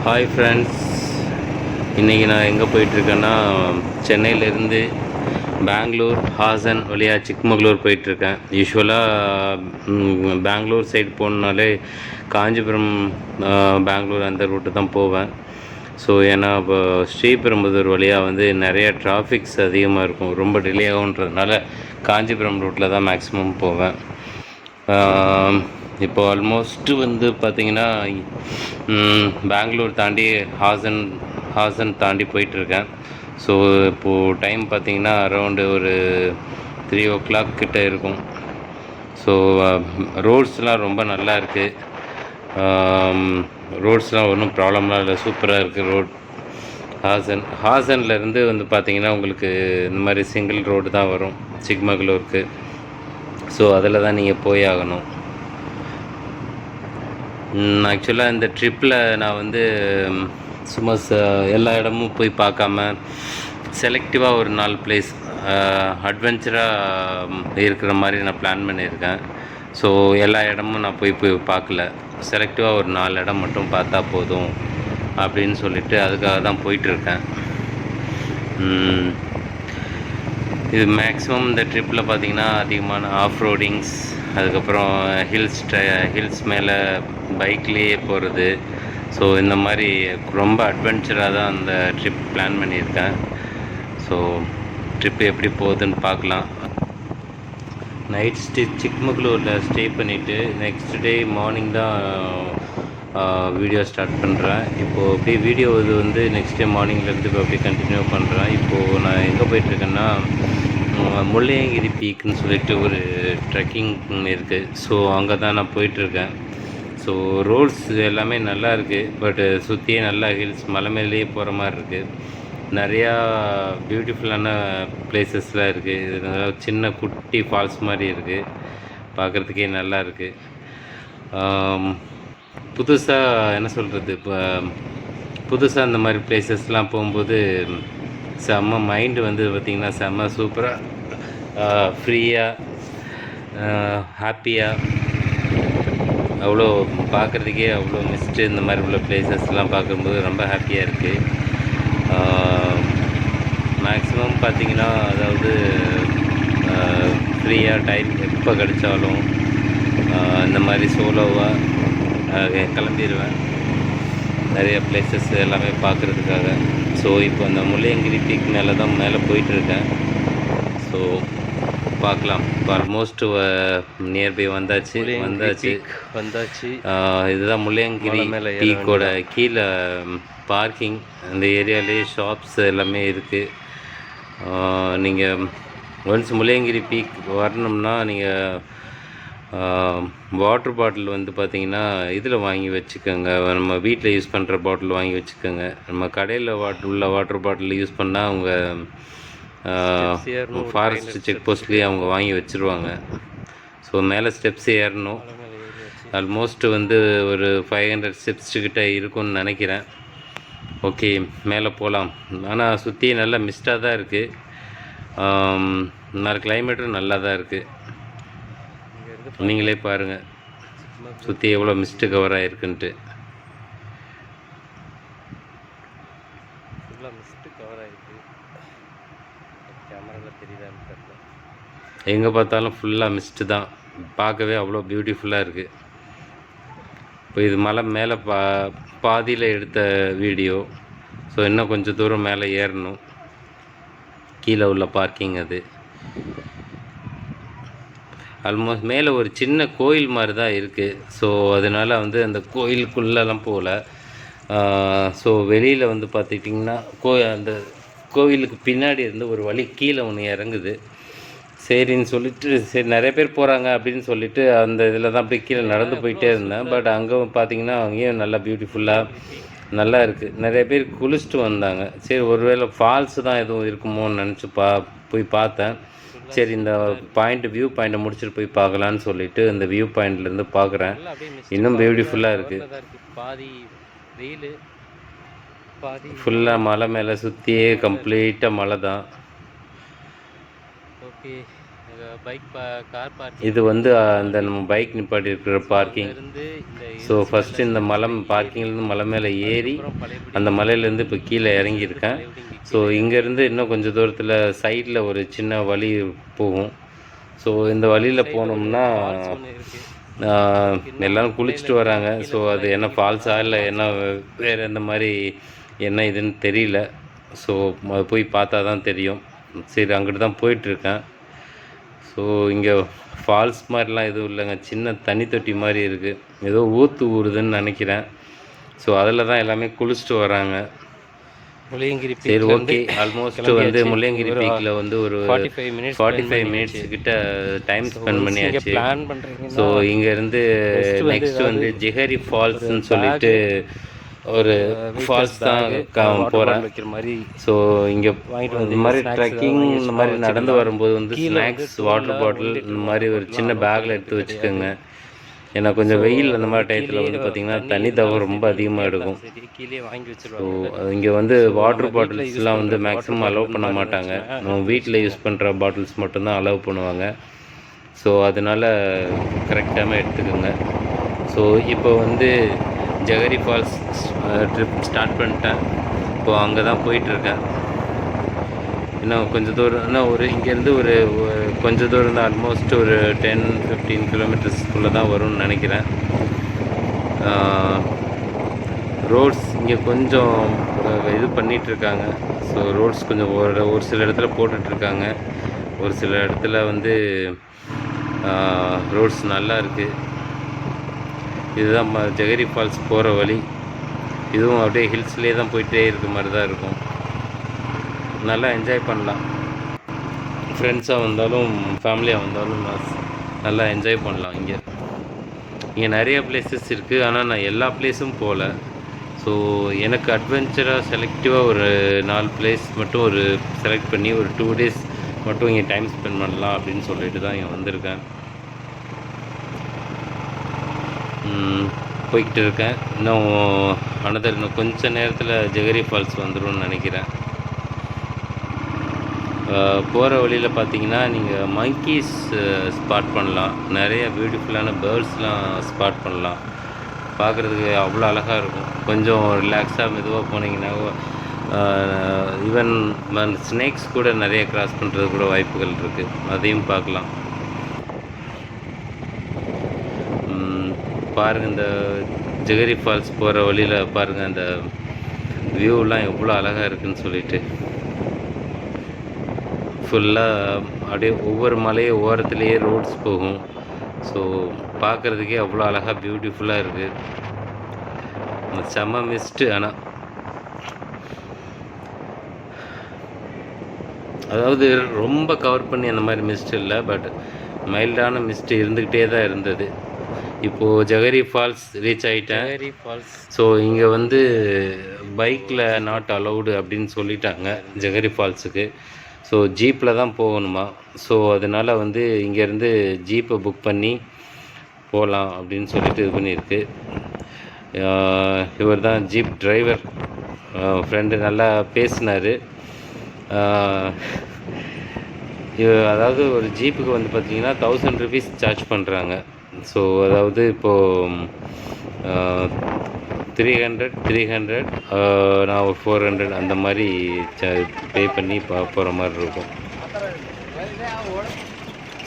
Hi friends, இன்றைக்கி நான் எங்கே போயிட்டுருக்கேன்னா சென்னையிலேருந்து பெங்களூர் ஹாசன் வழியாக சிக்மங்களூர் போயிட்டுருக்கேன். யூஸ்வலாக பெங்களூர் சைடு போகணுன்னாலே காஞ்சிபுரம் பெங்களூர் அந்த ரூட்டு தான் போவேன். ஸோ ஏன்னா இப்போ ஸ்ரீபெரும்புதூர் வழியாக வந்து நிறையா டிராஃபிக்ஸ் அதிகமாக இருக்கும், ரொம்ப டிலே ஆகுன்றதுனால காஞ்சிபுரம் ரூட்டில் தான் மேக்ஸிமம் போவேன். இப்போ ஆல்மோஸ்ட்டு வந்து பார்த்திங்கன்னா பெங்களூர் தாண்டி ஹாசன் தாண்டி போயிட்டுருக்கேன். ஸோ இப்போது டைம் பார்த்திங்கன்னா அரௌண்டு ஒரு 3 o'clock கிட்ட இருக்கும். ஸோ ரோட்ஸ்லாம் ரொம்ப நல்லா இருக்குது. ரோட்ஸ்லாம் ஒன்றும் ப்ராப்ளம்லாம் இல்லை, சூப்பராக இருக்குது ரோட். ஹாசன்லேருந்து வந்து பார்த்திங்கன்னா உங்களுக்கு இந்த மாதிரி சிங்கிள் ரோடு தான் வரும் சிக்மகளூருக்கு. ஸோ அதில் தான் நீங்கள் போய் ஆகணும். ஆக்சுவலாக இந்த ட்ரிப்பில் நான் வந்து சும்மா எல்லா இடமும் போய் பார்க்காம செலக்டிவாக ஒரு 4 பிளேஸ் அட்வென்ச்சராக இருக்கிற மாதிரி நான் பிளான் பண்ணியிருக்கேன். ஸோ எல்லா இடமும் நான் போய் பார்க்கல, செலக்டிவாக ஒரு 4 இடம் மட்டும் பார்த்தா போதும் அப்படின்னு சொல்லிவிட்டு அதுக்காக தான் போயிட்டுருக்கேன். இது மேக்ஸிமம் இந்த ட்ரிப்பில் பார்த்திங்கன்னா அதிகமான ஆஃப் ரோடிங்ஸ், அதுக்கப்புறம் ஹில்ஸ் மேலே பைக்லேயே போகிறது. ஸோ இந்த மாதிரி ரொம்ப அட்வென்ச்சராக தான் அந்த ட்ரிப் பிளான் பண்ணியிருக்கேன். ஸோ ட்ரிப்பு எப்படி போகுதுன்னு பார்க்கலாம். நைட் சிக்மகளூரில் ஸ்டே பண்ணிவிட்டு நெக்ஸ்ட் டே மார்னிங் தான் வீடியோ ஸ்டார்ட் பண்ணுறேன். இப்போது அப்படியே வீடியோ இது வந்து நெக்ஸ்ட் டே மார்னிங்லேருந்து இப்போ அப்படியே கண்டினியூ பண்ணுறேன். இப்போது நான் எங்கே போயிட்டுருக்கேன்னா முள்ளையங்கிரி பீக்குன்னு சொல்லிட்டு ஒரு ட்ரெக்கிங் இருக்குது. ஸோ அங்கே தான் நான் போயிட்டுருக்கேன். ஸோ ரோட்ஸ் எல்லாமே நல்லா இருக்குது, பட்டு சுற்றியே நல்லா ஹில்ஸ் மலை மேலேயே போகிற மாதிரி இருக்குது. நிறையா பியூட்டிஃபுல்லான பிளேசஸ்லாம் இருக்குது. இது சின்ன குட்டி ஃபால்ஸ் மாதிரி இருக்குது, பார்க்குறதுக்கே நல்லா இருக்குது. புதுசாக என்ன சொல்கிறது, இப்போ புதுசாக இந்த மாதிரி பிளேசஸ்லாம் போகும்போது செம்ம மைண்டு வந்து பார்த்திங்கன்னா செம்ம சூப்பராக ஃப்ரீயாக ஹாப்பியாக, அவ்வளோ பார்க்குறதுக்கே அவ்வளோ மிஸ்ட்டு இந்த மாதிரி உள்ள பிளேசஸ்லாம் பார்க்கும்போது ரொம்ப ஹாப்பியாக இருக்குது. மேக்ஸிமம் பார்த்திங்கன்னா அதாவது ஃப்ரீயாக டைம் எப்போ கிடைச்சாலும் இந்த மாதிரி சோலோவாக கிளம்பிடுவேன் நிறைய பிளேசஸ் எல்லாமே பார்க்குறதுக்காக. ஸோ இப்போ அந்த முள்ளையங்கிரி பீக் மேலே போயிட்டுருக்கேன். ஸோ பார்க்கலாம். இப்போ ஆல்மோஸ்ட் நியர்பை வந்தாச்சு. இதுதான் முள்ளையங்கிரி பீக்கோட கீழே பார்க்கிங். அந்த ஏரியாலே ஷாப்ஸ் எல்லாமே இருக்குது. நீங்கள் ஒன்ஸ் முள்ளையங்கிரி பீக் வரணும்னா நீங்கள் வாட்ரு பாட்டில் வந்து பார்த்திங்கன்னா இதில் வாங்கி வச்சுக்கோங்க. நம்ம வீட்டில் யூஸ் பண்ணுற பாட்டில் வாங்கி வச்சுக்கோங்க. நம்ம கடையில் உள்ள வாட்ரு பாட்டில் யூஸ் பண்ணால் அவங்க ஃபாரஸ்ட் செக் போஸ்ட்லேயே அவங்க வாங்கி வச்சுருவாங்க. ஸோ மேலே ஸ்டெப்ஸ் ஏறணும். ஆல்மோஸ்ட் வந்து ஒரு 500 ஸ்டெப்ஸ் கிட்ட இருக்கும்னு நினைக்கிறேன். ஓகே, மேலே போகலாம். ஆனால் சுற்றி நல்லா மிஸ்டாக தான் இருக்குது. கிளைமேட்டும் நல்லா தான் இருக்குது. நீங்களே பாருங்கள் சுற்றி எவ்வளோ மிஸ்ட்டு கவர் ஆகிருக்குன்ட்டு. எங்கே பார்த்தாலும் ஃபுல்லாக மிஸ்ட்டு தான், பார்க்கவே அவ்வளோ பியூட்டிஃபுல்லாக இருக்குது. இப்போ இது மலை மேலே பாதியில் எடுத்த வீடியோ. ஸோ இன்னும் கொஞ்சம் தூரம் மேலே ஏறணும். கீழே உள்ள பார்க்கிங் அது. ஆல்மோஸ்ட் மேலே ஒரு சின்ன கோயில் மாதிரி தான் இருக்குது. ஸோ அதனால் வந்து அந்த கோயிலுக்குள்ளெல்லாம் போகல. ஸோ வெளியில் வந்து பார்த்துக்கிட்டிங்கன்னா அந்த கோயிலுக்கு பின்னாடி இருந்து ஒரு வழி கீழே ஒன்று இறங்குது. சரின்னு சொல்லிட்டு சரி நிறைய பேர் போகிறாங்க அப்படின்னு சொல்லிட்டு அந்த இதில் தான் அப்படியே கீழே நடந்து போயிட்டே இருந்தேன். பட் அங்கே பார்த்திங்கன்னா அங்கேயும் நல்லா பியூட்டிஃபுல்லாக நல்லா இருக்குது. நிறைய பேர் குளிச்சுட்டு வந்தாங்க. சரி ஒருவேளை ஃபால்ஸு தான் எதுவும் இருக்குமோன்னு நினச்சி போய் பார்த்தேன். சரி இந்த வியூ பாயிண்ட்டை முடிச்சுட்டு போய் பார்க்கலான்னு சொல்லிட்டு இந்த வியூ பாயிண்ட்லேருந்து பார்க்குறேன். இன்னும் பியூட்டிஃபுல்லாக இருக்குது. ஃபுல்லாக மலை மேலே சுற்றியே கம்ப்ளீட்டாக மலை தான். Okay, bike car parking. இது வந்து அந்த நம்ம பைக் நிப்பாட்டி இருக்கிற பார்க்கிங். ஸோ ஃபஸ்ட்டு இந்த மலை பார்க்கிங்லேருந்து மலை மேலே ஏறி அந்த மலையிலேருந்து இப்போ கீழே இறங்கியிருக்கேன். ஸோ இங்கேருந்து இன்னும் கொஞ்சம் தூரத்தில் சைடில் ஒரு சின்ன வழி போகும். ஸோ இந்த வழியில் போனோம்னா எல்லோரும் குளிச்சுட்டு வராங்க. ஸோ அது என்ன ஃபால்ஸா இல்லை என்ன வேறு எந்த மாதிரி என்ன இதுன்னு தெரியல. ஸோ அது போய் பார்த்தா தான் தெரியும். சரி, அங்கிட்டு தான் போயிட்டுருக்கேன். ஸோ இங்கே ஃபால்ஸ் மாதிரிலாம் எதுவும் இல்லைங்க, சின்ன தண்ணி தொட்டி மாதிரி இருக்குது, ஏதோ ஊற்று ஊறுதுன்னு நினைக்கிறேன். ஸோ அதில் தான் எல்லாமே குளிச்சுட்டு வராங்க. முள்ளியங்கிரி. சரி, ஓகே. ஆல்மோஸ்ட் வந்து முள்ளியங்கிரி பீக்கில் வந்து ஒரு 45 மினிட்ஸ் கிட்ட டைம் ஸ்பெண்ட் பண்ணியாச்சு. ஸோ இங்கேருந்து நெக்ஸ்ட் வந்து ஜிஹரி ஃபால்ஸ்ன்னு சொல்லிட்டு ஒரு ஃபால்ஸ் தான் போகிறேன். ஸோ இங்கே இந்த மாதிரி ட்ரெக்கிங் இந்த மாதிரி நடந்து வரும்போது வந்து ஸ்நாக்ஸ், வாட்டர் பாட்டில் இந்த மாதிரி ஒரு சின்ன பேக்கில் எடுத்து வச்சுக்கோங்க. ஏன்னா கொஞ்சம் வெயில் அந்த மாதிரி டயத்தில் வந்து பார்த்திங்கன்னா தண்ணி தாகம் ரொம்ப அதிகமாக எடுக்கும். ஸோ இங்கே வந்து வாட்டர் பாட்டில்ஸ்லாம் வந்து மேக்ஸிமம் அலோவ் பண்ண மாட்டாங்க. நம்ம வீட்டில் யூஸ் பண்ணுற பாட்டில்ஸ் மட்டும்தான் அலோவ் பண்ணுவாங்க. ஸோ அதனால் கரெக்டாக எடுத்துக்கோங்க. ஸோ இப்போ வந்து ஜகரி ஃபால்ஸ் ட்ரிப் ஸ்டார்ட் பண்ணிட்டேன். இப்போது அங்கே தான் போயிட்டுருக்கேன். இன்னும் கொஞ்சம் தூரம், இன்னும் ஒரு இங்கேருந்து ஒரு கொஞ்சம் தூரம் தான், ஆல்மோஸ்ட் ஒரு 10-15 கிலோமீட்டர்ஸ்குள்ளே தான் வரும்னு நினைக்கிறேன். ரோட்ஸ் இங்கே கொஞ்சம் இது பண்ணிகிட்ருக்காங்க. ஸோ ரோட்ஸ் கொஞ்சம் ஒரு சில இடத்துல போட்டுட்ருக்காங்க, ஒரு சில இடத்துல வந்து ரோட்ஸ் நல்லா இருக்குது. இதுதான் ஜகரி ஃபால்ஸ் போகிற வழி. இதுவும் அப்படியே ஹில்ஸ்லேயே தான் போயிட்டே இருக்க மாதிரி தான் இருக்கும். நல்லா என்ஜாய் பண்ணலாம். ஃப்ரெண்ட்ஸாக வந்தாலும் ஃபேமிலியாக வந்தாலும் நல்லா என்ஜாய் பண்ணலாம். இங்கே நிறைய பிளேசஸ் இருக்குது, ஆனால் நான் எல்லா பிளேஸும் போகல. ஸோ எனக்கு அட்வென்ச்சராக செலக்டிவாக ஒரு 4 பிளேஸ் மட்டும் ஒரு செலக்ட் பண்ணி ஒரு 2 days மட்டும் இங்கே டைம் ஸ்பெண்ட் பண்ணலாம் அப்படின்னு சொல்லிட்டு தான் இங்கே வந்திருக்கேன். போய்கிட்டு இருக்கேன். இன்னும் கொஞ்சம் நேரத்தில் ஜகரி ஃபால்ஸ் வந்துடும்னு நினைக்கிறேன். போகிற வழியில் பார்த்தீங்கன்னா நீங்கள் மங்கீஸ் ஸ்பாட் பண்ணலாம், நிறைய பியூட்டிஃபுல்லான பேர்ட்ஸ்லாம் ஸ்பாட் பண்ணலாம். பார்க்குறதுக்கு அவ்வளோ அழகாக இருக்கும். கொஞ்சம் ரிலாக்ஸாக மெதுவாக போனீங்கன்னா ஈவன் ஸ்னேக்ஸ் கூட நிறைய கிராஸ் பண்ணுறது கூட வாய்ப்புகள் இருக்குது, அதையும் பார்க்கலாம். பாருங்கள், இந்த ஜகரி ஃபால்ஸ் போகிற வழியில் பாருங்கள் அந்த வியூலாம் எவ்வளோ அழகாக இருக்குதுன்னு சொல்லிட்டு. ஃபுல்லாக அப்படியே ஒவ்வொரு மலையும் ஓரத்துலேயே ரோட்ஸ் போகும். ஸோ பார்க்குறதுக்கே அவ்வளோ அழகாக பியூட்டிஃபுல்லாக இருக்குது. செம்ம மிஸ்ட்டு, ஆனால் அதாவது ரொம்ப கவர் பண்ணி அந்த மாதிரி மிஸ்ட் இல்லை, பட் மைல்டான மிஸ்ட்டு இருந்துக்கிட்டே தான் இருந்தது. இப்போது ஜகரி ஃபால்ஸ் ரீச் ஆகிட்டேன். ஸோ இங்கே வந்து பைக்கில் நாட் அலௌடு அப்படின்னு சொல்லிட்டாங்க ஜகரி ஃபால்ஸுக்கு. ஸோ ஜீப்பில் தான் போகணுமா. ஸோ அதனால் வந்து இங்கேருந்து ஜீப்பை புக் பண்ணி போகலாம் அப்படின்னு சொல்லிட்டு இது பண்ணியிருக்கு. இவர் தான் ஜீப் டிரைவர், ஃப்ரெண்டு நல்லா பேசினார். அதாவது ஒரு ஜீப்புக்கு வந்து பார்த்திங்கன்னா 1000 rupees சார்ஜ் பண்ணுறாங்க. ஸோ அதாவது இப்போது 300 நான் ஒரு 400 அந்த மாதிரி பே பண்ணி போகிற மாதிரி இருக்கும்.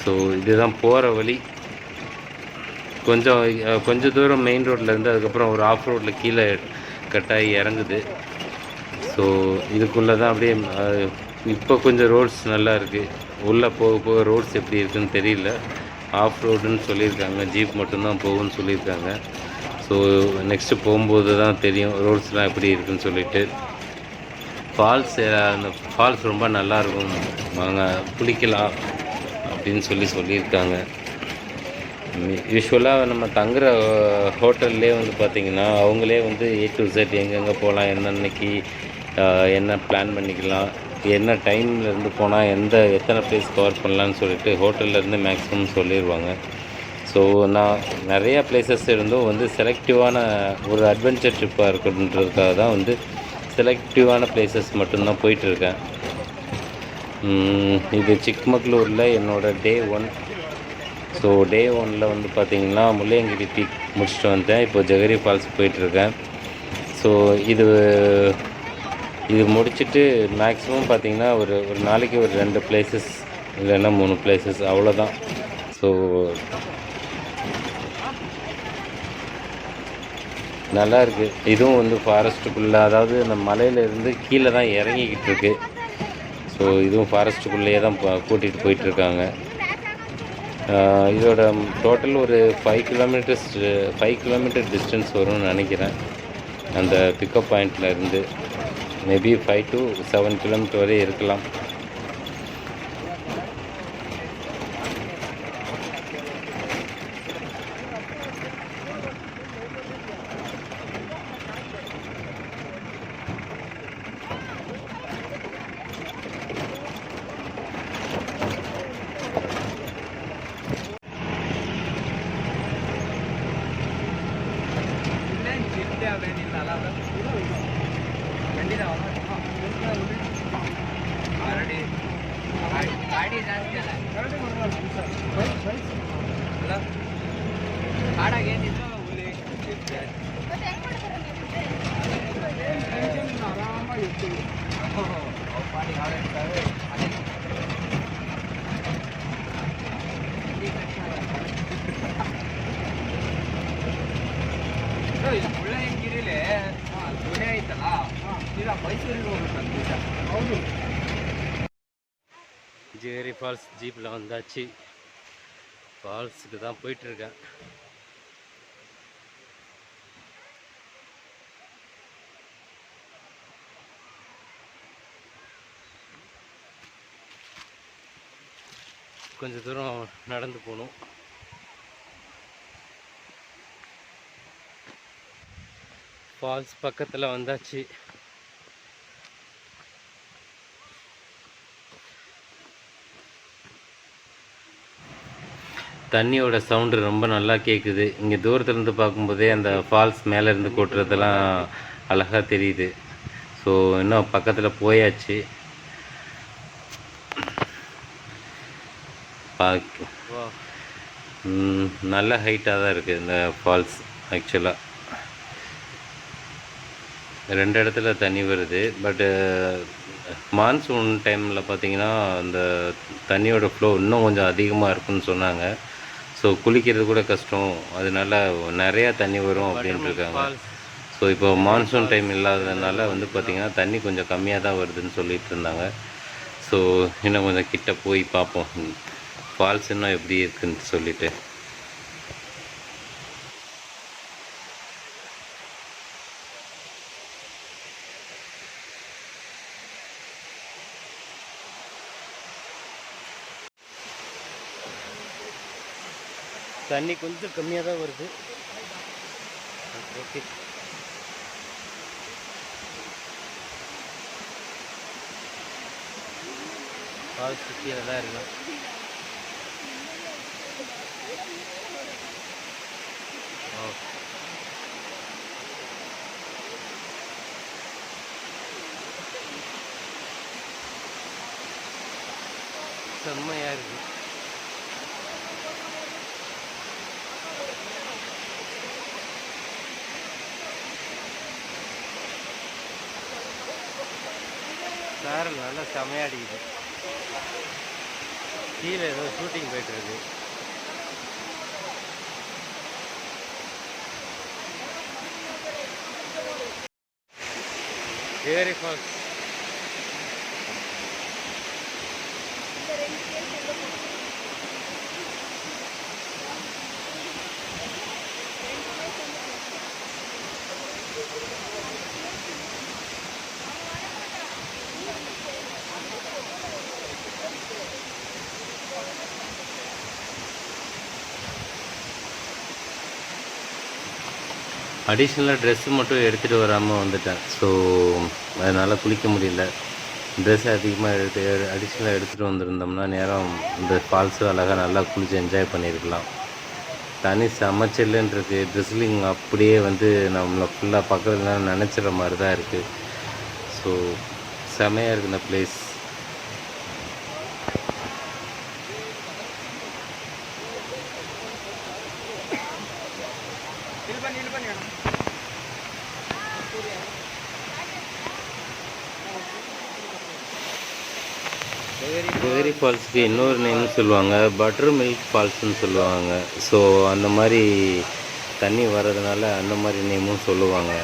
ஸோ இதுதான் போகிற வழி. கொஞ்சம் தூரம் மெயின் ரோட்டில் இருந்து அதுக்கப்புறம் ஒரு ஆஃப் ரோட்டில் கீழே கட்டாகி இறங்குது. ஸோ இதுக்குள்ளே தான் அப்படியே இப்போ கொஞ்சம் ரோட்ஸ் நல்லா இருக்குது. உள்ளே போக போக ரோட்ஸ் எப்படி இருக்குதுன்னு தெரியல. ஆஃப் ரோடுன்னு சொல்லியிருக்காங்க, ஜீப் மட்டும்தான் போகும்னு சொல்லியிருக்காங்க. ஸோ நெக்ஸ்ட்டு போகும்போது தான் தெரியும் ரோட்ஸ்லாம் எப்படி இருக்குதுன்னு சொல்லிட்டு. அந்த ஃபால்ஸ் ரொம்ப நல்லாயிருக்கும், வாங்க குளிக்கலாம் அப்படின்னு சொல்லியிருக்காங்க. யூஸ்வலாக நம்ம தங்குற ஹோட்டல்லே வந்து பார்த்திங்கன்னா அவங்களே வந்து A to Z எங்கெங்கே போகலாம், என்னன்னைக்கு என்ன பிளான் பண்ணிக்கலாம், என்ன டைம்லேருந்து போனால் எத்தனை பிளேஸ் கவர் பண்ணலான்னு சொல்லிட்டு ஹோட்டல்லேருந்து மேக்ஸிமம் சொல்லிடுவாங்க. ஸோ நான் நிறையா பிளேசஸ் இருந்தும் வந்து செலக்டிவான ஒரு அட்வென்ச்சர் ட்ரிப்பாக இருக்குன்றதுக்காக தான் வந்து செலக்டிவான பிளேசஸ் மட்டும்தான் போயிட்டுருக்கேன். இது சிக்மங்களூரில் என்னோடய டே 1. ஸோ டே 1ல் வந்து பார்த்திங்கன்னா முள்ளையங்கிரி பீக் முடிச்சுட்டு வந்தேன். இப்போ ஜெகரி ஃபால்ஸ் போயிட்டுருக்கேன். ஸோ இது முடிச்சுட்டு மேக்ஸிமம் பார்த்திங்கன்னா ஒரு நாளைக்கு ஒரு 2 பிளேசஸ் இல்லைன்னா 3 பிளேசஸ் அவ்வளோதான். ஸோ நல்லா இருக்குது. இதுவும் வந்து ஃபாரஸ்ட்டுக்குள்ளே, அதாவது அந்த மலையிலேருந்து கீழே தான் இறங்கிக்கிட்டு இருக்கு. ஸோ இதுவும் ஃபாரஸ்ட்டுக்குள்ளேயே தான் கூட்டிகிட்டு போயிட்டுருக்காங்க. இதோட டோட்டல் ஒரு 5 கிலோமீட்டர் டிஸ்டன்ஸ் வரும்னு நினைக்கிறேன். அந்த பிக்கப் பாயிண்டில் இருந்து மேபி 5 to 7 கிலோமீட்டர் வரை இருக்கலாம். ஜெகரி ஃபால்ஸ் ஜீப்பில் வந்தாச்சு. ஃபால்ஸுக்கு தான் போயிட்டுருக்கேன். கொஞ்சம் தூரம் நடந்து போகணும். ஃபால்ஸ் பக்கத்தில் வந்தாச்சு. தண்ணியோட சவுண்டு ரொம்ப நல்லா கேட்குது. இங்கே தூரத்துலேருந்து பார்க்கும்போதே அந்த ஃபால்ஸ் மேலேருந்து கொட்டுறதெல்லாம் அழகாக தெரியுது. ஸோ இன்னும் பக்கத்தில் போயாச்சு. நல்ல ஹைட்டாக தான் இருக்குது இந்த ஃபால்ஸ். ஆக்சுவலாக 2 இடத்துல தண்ணி வருது. பட்டு மான்சூன் டைமில் பார்த்திங்கன்னா அந்த தண்ணியோட ஃப்ளோ இன்னும் கொஞ்சம் அதிகமாக இருக்குன்னு சொன்னாங்க. ஸோ குளிக்கிறது கூட கஷ்டம், அதனால நிறையா தண்ணி வரும் அப்படின்ட்டு இருக்காங்க. ஸோ இப்போ மான்சூன் டைம் இல்லாததுனால வந்து பார்த்திங்கன்னா தண்ணி கொஞ்சம் கம்மியாக தான் வருதுன்னு சொல்லிட்டு இருந்தாங்க. ஸோ இன்னும் கொஞ்சம் கிட்ட போய் பார்ப்போம் ஃபால்ஸ் இன்னும் எப்படி இருக்குன்னு சொல்லிட்டு. தண்ணி கொஞ்சம் கம்மியாக தான் வருது. ஓகே, ஃபால்ஸ் சுற்றியில் தான் இருக்கும். செம்மையாக இருக்குது. சாரல் நல்லா செமையாடிக்குது. கீழே ஏதோ ஷூட்டிங் போய்ட்டுருக்கு. ஜெகரி ஃபால்ஸ் அடிஷ்னலாக ட்ரெஸ்ஸு மட்டும் எடுத்துகிட்டு வராமல் வந்துட்டேன். ஸோ அதனால் குளிக்க முடியல. ட்ரெஸ் அதிகமாக அடிஷ்னலாக எடுத்துகிட்டு வந்திருந்தோம்னா நேரம் இந்த ஃபால்ஸு அழகாக நல்லா குளித்து என்ஜாய் பண்ணியிருக்கலாம். தனி சமைச்சல்லுன்னு இருக்குது. ட்ரெஸ்லிங் அப்படியே வந்து நம்மளை ஃபுல்லாக பக்கத்தில் நினச்சிற மாதிரி தான் இருக்குது. ஸோ செமையாக இருக்குது இந்த பிளேஸ். ஜோகரி ஃபால்ஸுக்கு இன்னொரு நேம்னு சொல்லுவாங்க, பட்டர் மில்க் ஃபால்ஸ்னு சொல்லுவாங்க. ஸோ அந்த மாதிரி தண்ணி வர்றதுனால அந்த மாதிரி நேமும் சொல்லுவாங்க.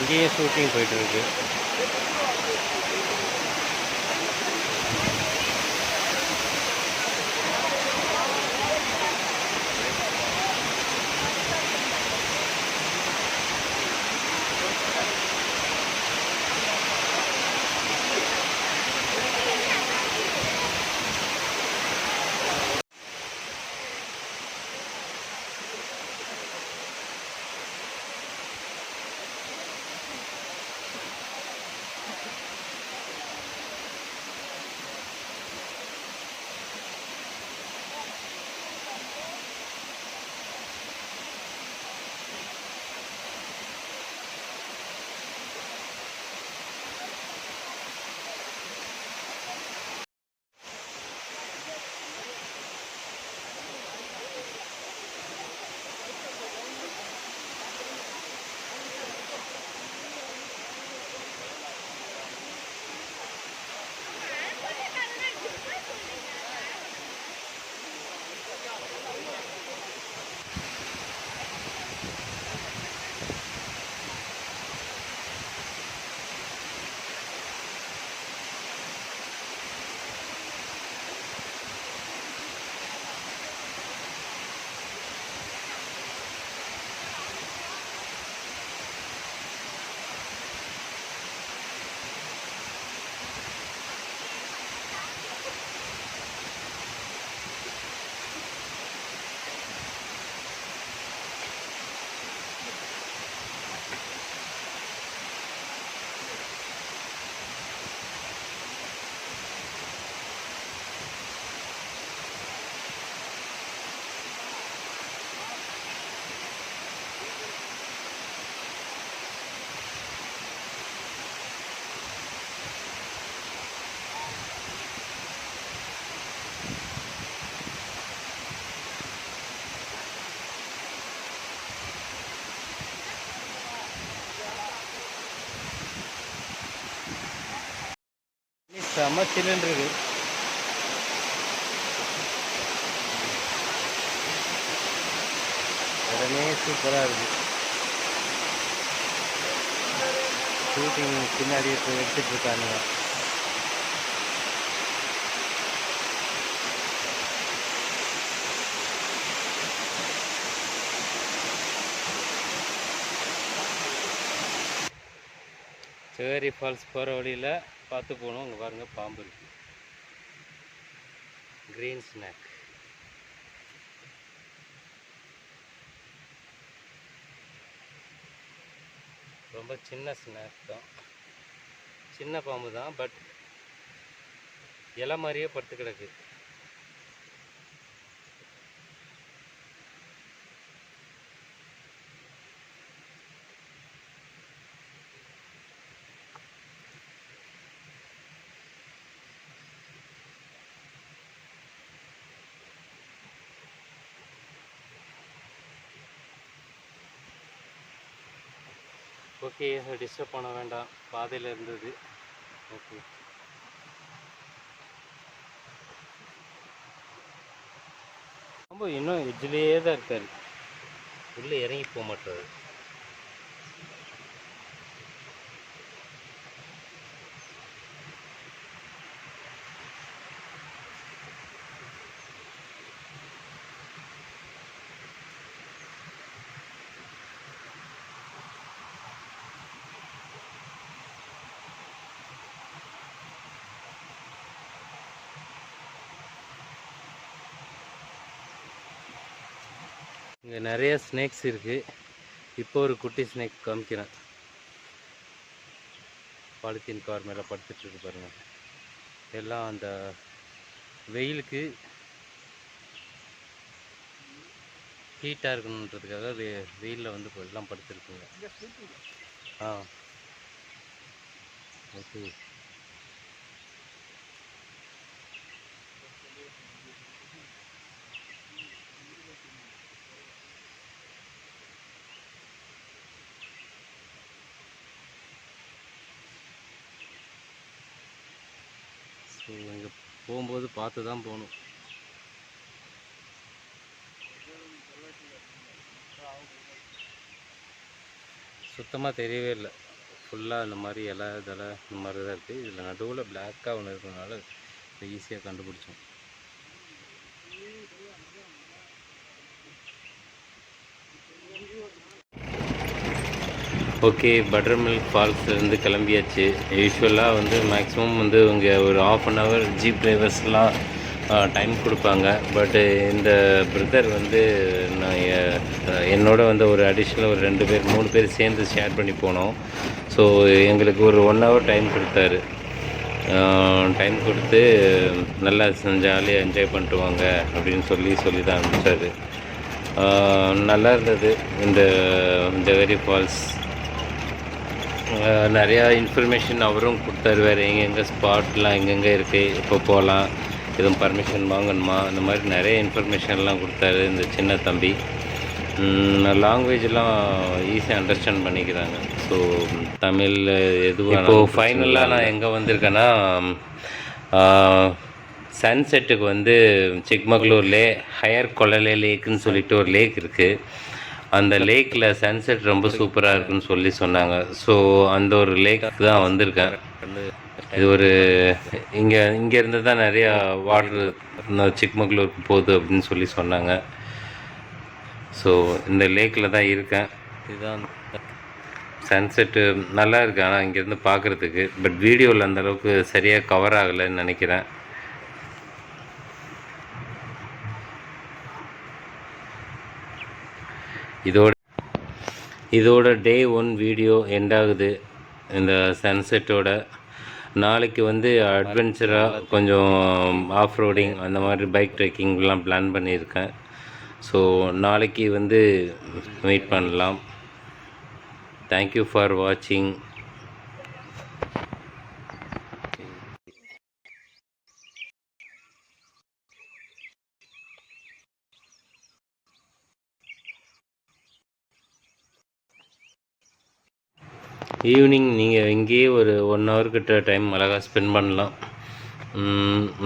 இங்கேயே ஷூட்டிங் போயிட்டுருக்கு. செம்ம சில்லுன்னு இருக்கு. உடனே சூப்பராக இருக்குது. ஷூட்டிங் பின்னாடி இப்போ எடுத்துட்டு இருக்கானுங்க. ஜோகரி ஃபால்ஸ் போகிற வழியில் பார்த்து போகணும். இங்கே பாருங்கள், பாம்பு இருக்குது. Green snack. ரொம்ப சின்ன ஸ்நாக் தான், சின்ன பாம்பு தான், பட் இலை மாதிரியே படுத்து கிடக்கு. ஓகே, டிஸ்டர்ப் பண்ண வேண்டாம், பாதையில் இருந்தது. ஓகே, ரொம்ப இன்னும் எஜ்ஜிலேயே தான் இருக்காரு, உள்ளே இறங்கி போக மாட்டாரு. இங்கே நிறைய ஸ்னேக்ஸ் இருக்குது. இப்போ ஒரு குட்டி ஸ்னேக் காமிக்கிறேன். பாலித்தீன் கவர் மேலே படுத்துட்டு இருக்கு பாருங்கள். எல்லாம் அந்த வெயிலுக்கு ஹீட்டாக இருக்கணுன்றதுக்காக வெயிலில் வந்து எல்லாம் படுத்துருக்குங்க. ஆ ஓகே. ஸோ இங்கே போகும்போது பார்த்து தான் போகணும். சுத்தமாக தெரியவே இல்லை. ஃபுல்லாக இந்த மாதிரி இலை இந்த மாதிரி தான் இருக்குது. இதில் நடுவில் பிளாக்காக ஒன்று இருக்கிறதுனால ஈஸியாக கண்டுபிடிச்சோம். ஓகே, பட்டர் மில்க் ஃபால்ஸ்லேருந்து கிளம்பியாச்சு. யூஸ்வலாக வந்து மேக்ஸிமம் வந்து இங்கே ஒரு ½ ஜீப் டிரைவர்ஸ்லாம் டைம் கொடுப்பாங்க. பட்டு இந்த பிரதர் வந்து நான் என்னோட வந்து ஒரு அடிஷ்னல் ஒரு 2 பேர் 3 பேர் சேர்ந்து ஷேர் பண்ணி போனோம். ஸோ எங்களுக்கு ஒரு 1 hour டைம் கொடுத்தாரு. டைம் கொடுத்து நல்லா ஜாலியாக என்ஜாய் பண்ணிட்டு வாங்க அப்படின்னு சொல்லி தான் அனுப்பிச்சாரு. நல்லா இருந்தது இந்த ஜவேரி ஃபால்ஸ். நிறையா இன்ஃபர்மேஷன் அவரும் கொடுத்தாரு. வேறு எங்கெங்கே ஸ்பாட்லாம் எங்கெங்கே இருக்குது, இப்போ போகலாம், எதுவும் பர்மிஷன் வாங்கணுமா, அந்த மாதிரி நிறைய இன்ஃபர்மேஷன்லாம் கொடுத்தாரு இந்த சின்ன தம்பி. லாங்குவேஜெலாம் ஈஸியாக அண்டர்ஸ்டாண்ட் பண்ணிக்கிறாங்க. ஸோ தமிழ் எதுவும். இப்போது ஃபைனலாக நான் எங்கே வந்திருக்கேன்னா சன்செட்டுக்கு வந்து சிக்மகளூர்லே ஹையர் கொலலே லேக்குன்னு சொல்லிட்டு ஒரு லேக் இருக்குது. அந்த லேக்கில் சன்செட் ரொம்ப சூப்பராக இருக்குன்னு சொன்னாங்க. ஸோ அந்த ஒரு லேக்கு தான் வந்திருக்கேன். இது ஒரு இங்கேருந்து தான் நிறையா வாட்டர் சிக்மகளூருக்கு போகுது அப்படின்னு சொன்னாங்க. ஸோ இந்த லேக்கில் தான் இருக்கேன். இதுதான் சன்செட்டு நல்லா இருக்குது. ஆனால் இங்கேருந்து பார்க்குறதுக்கு பட் வீடியோவில் அந்தளவுக்கு சரியாக கவர் ஆகலைன்னு நினைக்கிறேன். இதோட டே 1 வீடியோ எண்ட் ஆகுது இந்த சன்செட்டோட. நாளைக்கு வந்து அட்வென்ச்சராக கொஞ்சம் ஆஃப் ரோடிங் அந்த மாதிரி பைக் ட்ரெக்கிங்லாம் பிளான் பண்ணியிருக்கேன். ஸோ நாளைக்கு வந்து மீட் பண்ணலாம். தேங்க்யூ ஃபார் வாட்சிங். ஈவினிங் நீங்கள் இங்கேயே ஒரு 1 hour கிட்ட டைம் அழகாக ஸ்பெண்ட் பண்ணலாம்.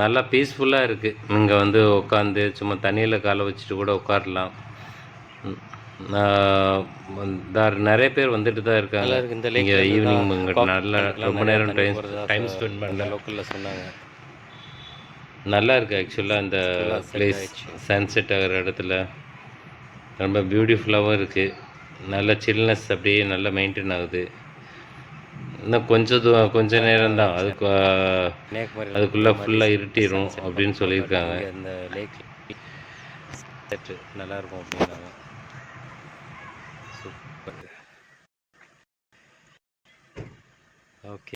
நல்லா பீஸ்ஃபுல்லாக இருக்குது. இங்கே வந்து உட்காந்து சும்மா தண்ணியில் காலை வச்சுட்டு கூட உட்காரலாம். நிறைய பேர் வந்துட்டு தான் இருக்காங்க. இங்கே ஈவினிங் நல்லா ரொம்ப நேரம் டைம் ஸ்பெண்ட் பண்ண லோக்கலில் சொன்னாங்க. நல்லா இருக்குது ஆக்சுவலாக இந்த பிளேஸ். சன்செட் ஆகிற இடத்துல ரொம்ப பியூட்டிஃபுல்லாகவும் இருக்குது. நல்ல சில்னஸ் அப்படியே நல்லா மெயின்டைன் ஆகுது. இன்னும் கொஞ்ச நேரம் தான் அதுக்குள்ளே ஃபுல்லாக இருட்டிடும் அப்படின்னு சொல்லியிருக்காங்க. இந்த லேக் செட்டு நல்லாயிருக்கும் அப்படின்னாங்க. சூப்பர். ஓகே.